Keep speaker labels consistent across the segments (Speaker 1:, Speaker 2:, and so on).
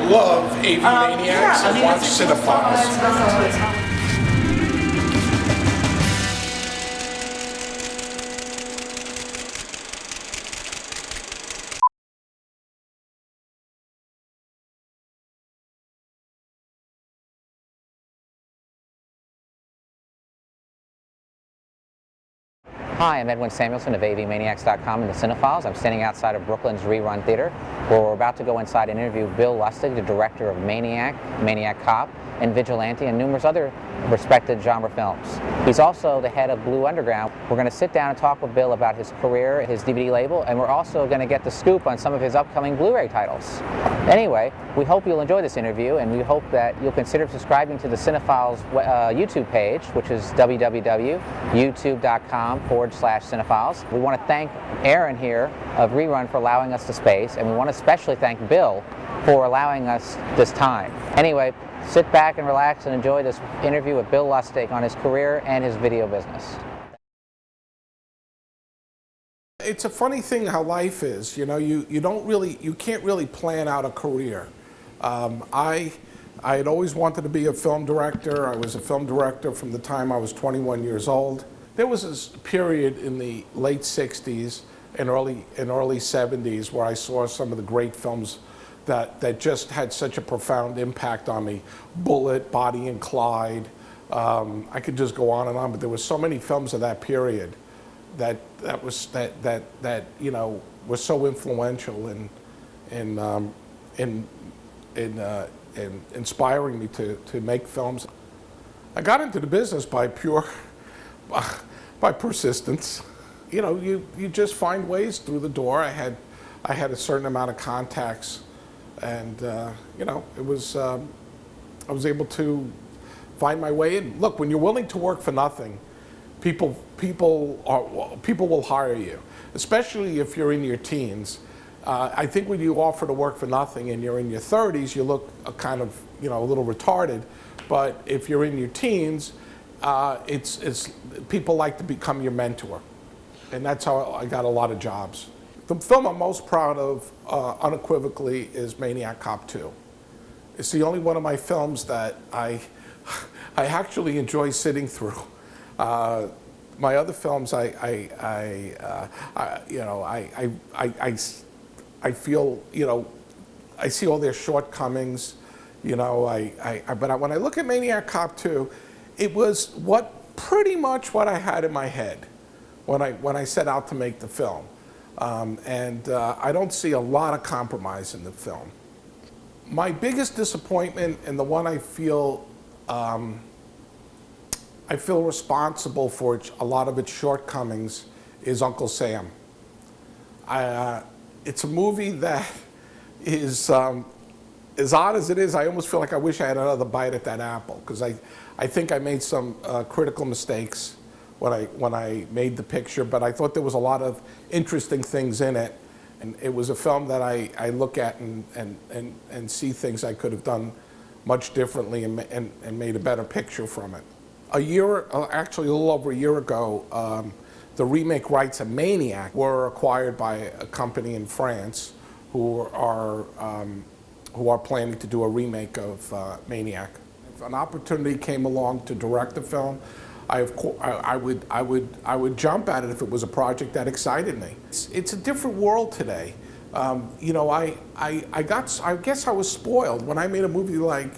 Speaker 1: love AV Maniacs and watch CineFiles.
Speaker 2: Hi, I'm Edwin Samuelson of avmaniacs.com and the CineFiles. I'm standing outside of Brooklyn's Rerun Theater, where we're about to go inside and interview Bill Lustig, the director of Maniac, Maniac Cop, and Vigilante, and numerous other respected genre films. He's also the head of Blue Underground. We're going to sit down and talk with Bill about his career, his DVD label, and we're also going to get the scoop on some of his upcoming Blu-ray titles. Anyway, we hope you'll enjoy this interview, and we hope that you'll consider subscribing to the CineFiles YouTube page, which is www.youtube.com/CineFiles. We want to thank Aaron here of Rerun for allowing us the space, and we want to especially thank Bill for allowing us this time. Anyway, sit back and relax and enjoy this interview with Bill Lustig on his career and his video business.
Speaker 1: It's a funny thing how life is. You know, you can't really plan out a career. I had always wanted to be a film director. I was a film director from the time I was 21 years old. There was this period in the late 60s and early 70s where I saw some of the great films that just had such a profound impact on me. Bullet, Bonnie and Clyde. I could just go on, but there were so many films of that period that you know were so influential in inspiring me to make films. I got into the business by persistence. You know, you just find ways through the door. I had a certain amount of contacts. And you know, I was able to find my way in. Look, when you're willing to work for nothing, people will hire you, especially if you're in your teens. I think when you offer to work for nothing and you're in your 30s, you look kind of, you know, a little retarded. But if you're in your teens, it's people like to become your mentor, and that's how I got a lot of jobs. The film I'm most proud of, unequivocally, is Maniac Cop 2. It's the only one of my films that I actually enjoy sitting through. My other films, I feel, you know, I see all their shortcomings. You know, but when I look at Maniac Cop 2, it was pretty much what I had in my head when I set out to make the film. I don't see a lot of compromise in the film. My biggest disappointment, and the one I feel responsible for a lot of its shortcomings, is Uncle Sam. It's a movie that is, as odd as it is, I almost feel like I wish I had another bite at that apple, because I think I made some critical mistakes when I made the picture, but I thought there was a lot of interesting things in it, and it was a film that I look at and see things I could have done much differently and made a better picture from it. Actually a little over a year ago, the remake rights of Maniac were acquired by a company in France who are planning to do a remake of Maniac. If an opportunity came along to direct the film, I would jump at it if it was a project that excited me. It's a different world today. You know, I guess I was spoiled when I made a movie like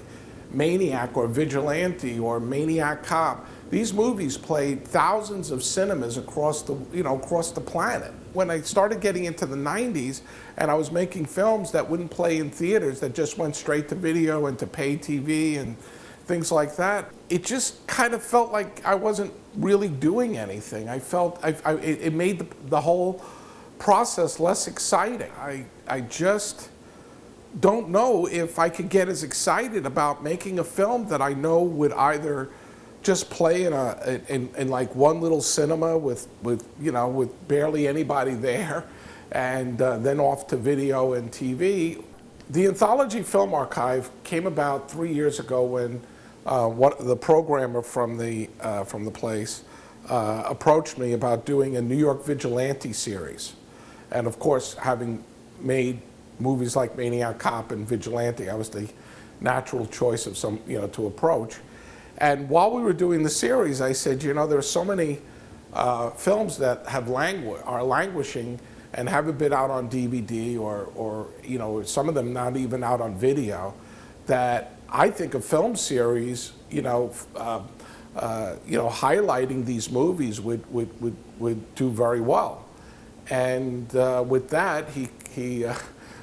Speaker 1: Maniac or Vigilante or Maniac Cop. These movies played thousands of cinemas across the planet. When I started getting into the 90s and I was making films that wouldn't play in theaters, that just went straight to video and to pay TV and things like that, it just kind of felt like I wasn't really doing anything. I felt it made the whole process less exciting. I just don't know if I could get as excited about making a film that I know would either just play in like one little cinema with barely anybody there, and then off to video and TV. The Anthology Film Archive came about 3 years ago when the programmer from the place approached me about doing a New York Vigilante series. And of course, having made movies like Maniac Cop and Vigilante. I was the natural choice of some, to approach. And while we were doing the series, I said, there are so many films that are languishing and haven't been out on DVD or some of them not even out on video, that I think a film series, highlighting these movies would do very well. And with that, he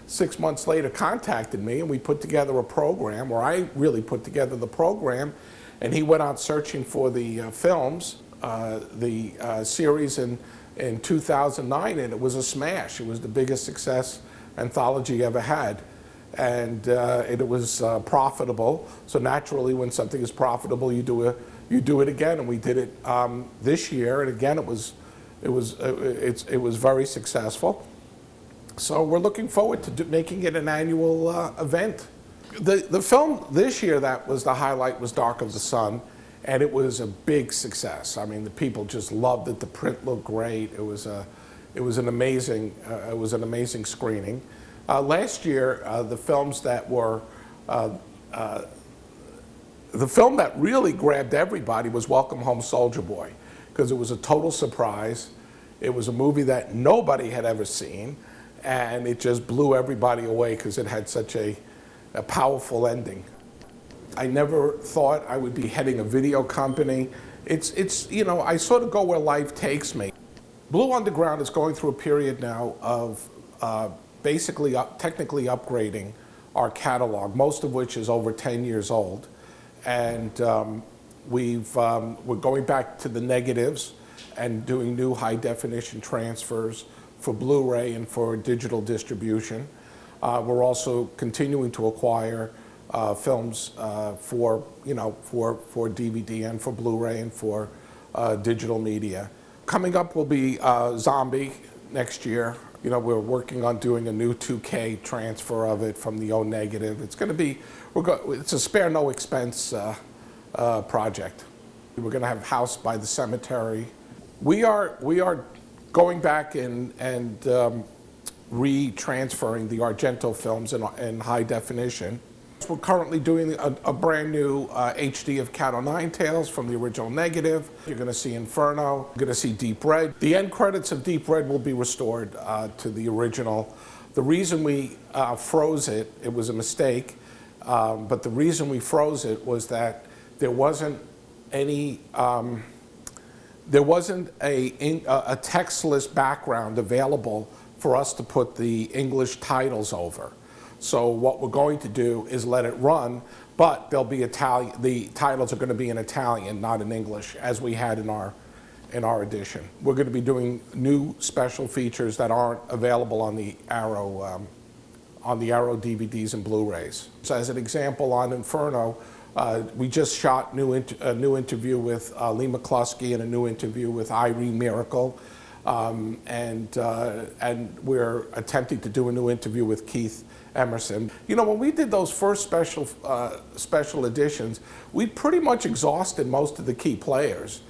Speaker 1: 6 months later contacted me, and we put together a program, or I really put together the program, and he went out searching for the films, the series in 2009, and it was a smash. It was the biggest success anthology ever had. And it was profitable. So naturally, when something is profitable, you do it again. And we did it this year, and again, it was very successful. So we're looking forward to making it an annual event. The film this year that was the highlight was Dark of the Sun, and it was a big success. I mean, the people just loved it. The print looked great. It was an amazing screening. Last year, the film that really grabbed everybody was Welcome Home, Soldier Boy, because it was a total surprise. It was a movie that nobody had ever seen, and it just blew everybody away because it had such a powerful ending. I never thought I would be heading a video company. I sort of go where life takes me. Blue Underground is going through a period now of basically technically upgrading our catalog, most of which is over 10 years old. And we're going back to the negatives and doing new high definition transfers for Blu-ray and for digital distribution. We're also continuing to acquire films for DVD and for Blu-ray and for digital media. Coming up will be Zombie next year. We're working on doing a new 2K transfer of it from the O negative. It's going to be, it's a spare no expense project. We're going to have House by the Cemetery. We are going back and retransferring the Argento films in high definition. We're currently doing a brand new HD of Cat O' Tails from the original negative. You're going to see Inferno. You're going to see Deep Red. The end credits of Deep Red will be restored to the original. The reason we froze it was a mistake, but the reason we froze it was that there wasn't any, there wasn't a textless background available for us to put the English titles over. So what we're going to do is let it run, but they'll be Italian. The titles are going to be in Italian, not in English, as we had in our edition. We're going to be doing new special features that aren't available on the Arrow DVDs and Blu-rays. So as an example, on Inferno, we just shot a new interview with Lee McCluskey and a new interview with Irene Miracle, and we're attempting to do a new interview with Keith Emerson. When we did those first special editions, we pretty much exhausted most of the key players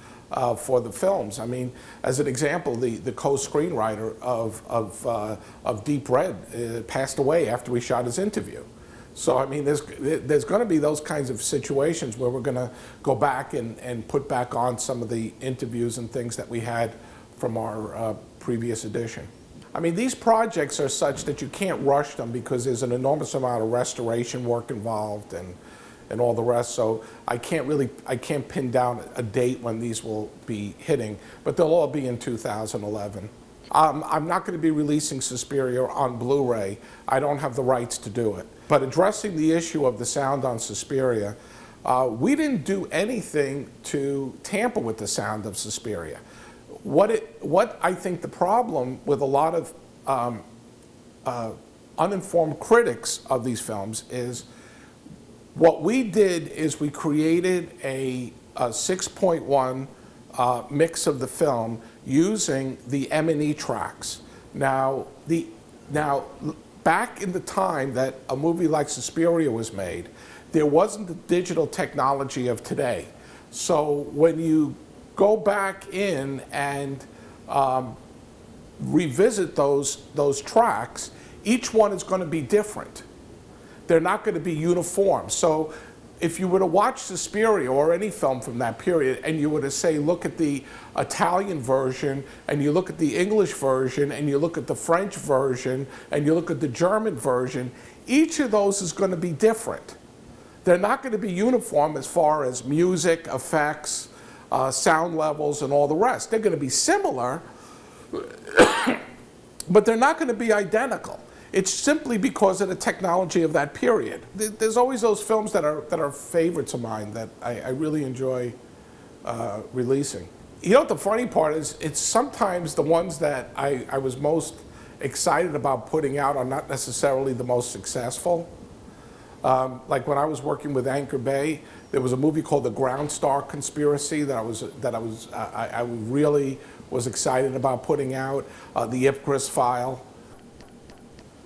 Speaker 1: for the films. I mean, as an example, the co-screenwriter of Deep Red passed away after we shot his interview. So I mean, there's going to be those kinds of situations where we're going to go back and put back on some of the interviews and things that we had from our previous edition. I mean, these projects are such that you can't rush them because there's an enormous amount of restoration work involved and all the rest. So I can't pin down a date when these will be hitting, but they'll all be in 2011. I'm not going to be releasing Suspiria on Blu-ray. I don't have the rights to do it. But addressing the issue of the sound on Suspiria, we didn't do anything to tamper with the sound of Suspiria. What I think the problem with a lot of uninformed critics of these films is, what we did is we created a 6.1 mix of the film using the M&E tracks. Now back in the time that a movie like Suspiria was made, there wasn't the digital technology of today. So when you go back in and revisit those tracks, each one is going to be different. They're not going to be uniform. So if you were to watch Suspiria or any film from that period, and you were to say, look at the Italian version, and you look at the English version, and you look at the French version, and you look at the German version, each of those is going to be different. They're not going to be uniform as far as music, effects, sound levels, and all the rest. They're going to be similar, but they're not going to be identical. It's simply because of the technology of that period. There's always those films that are favorites of mine that I really enjoy releasing. You know what the funny part is? It's sometimes the ones that I was most excited about putting out are not necessarily the most successful. Like when I was working with Anchor Bay, there was a movie called The Ground Star Conspiracy that I really was excited about putting out. The Ipcris File.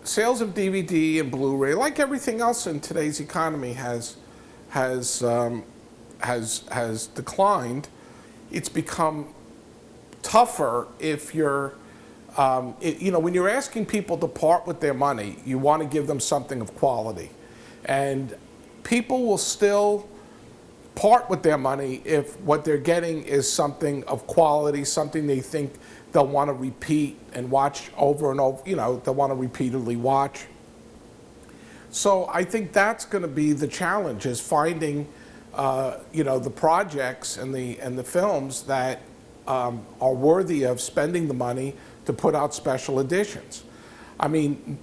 Speaker 1: Sales of DVD and Blu-ray, like everything else in today's economy, has declined. It's become tougher if you're, you know, when you're asking people to part with their money, you want to give them something of quality. And people will still part with their money if what they're getting is something of quality, something they think they'll want to repeat and watch over and over, you know, they'll want to repeatedly watch. So I think that's going to be the challenge, is finding, you know, the projects and the films that are worthy of spending the money to put out special editions. I mean,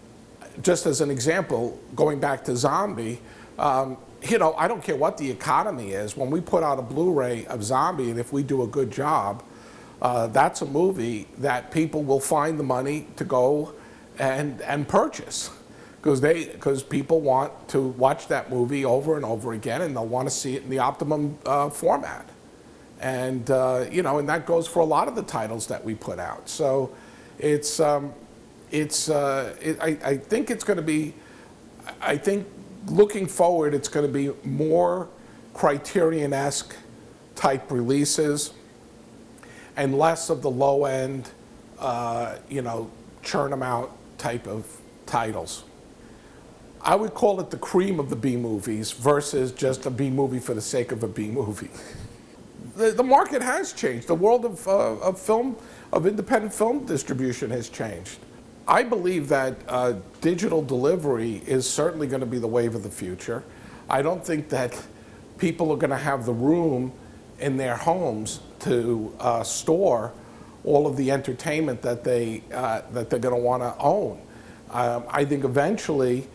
Speaker 1: just as an example, going back to Zombie, you know, I don't care what the economy is. When we put out a Blu-ray of Zombie, and if we do a good job, that's a movie that people will find the money to go and purchase, because people want to watch that movie over and over again, and they'll want to see it in the optimum format. And you know, and that goes for a lot of the titles that we put out. So I think it's going to be, I think looking forward, it's going to be more Criterion-esque type releases and less of the low end, you know, churn them out type of titles. I would call it the cream of the B movies versus just a B movie for the sake of a B movie. The market has changed. The world of independent film distribution has changed. I believe that digital delivery is certainly going to be the wave of the future. I don't think that people are going to have the room in their homes to store all of the entertainment that they're going to want to own. I think eventually,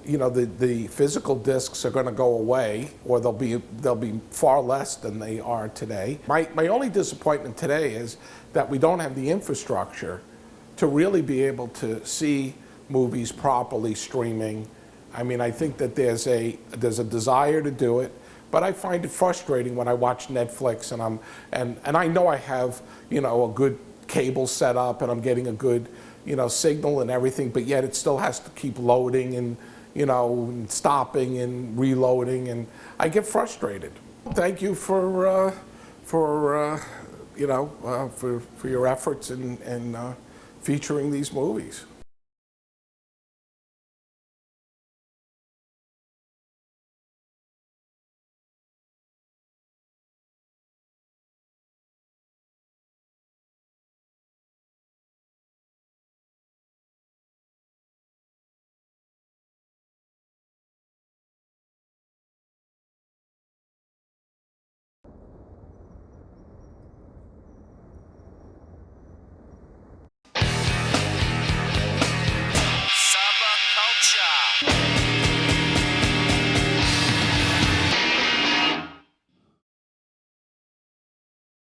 Speaker 1: you know, the physical discs are going to go away, or they'll be far less than they are today. My only disappointment today is that we don't have the infrastructure to really be able to see movies properly streaming. I mean, I think that there's a desire to do it, but I find it frustrating when I watch Netflix and I know I have, you know, a good cable set up and I'm getting a good, you know, signal and everything, but yet it still has to keep loading and, you know, and stopping and reloading, and I get frustrated. Thank you for you know, for your efforts in featuring these movies.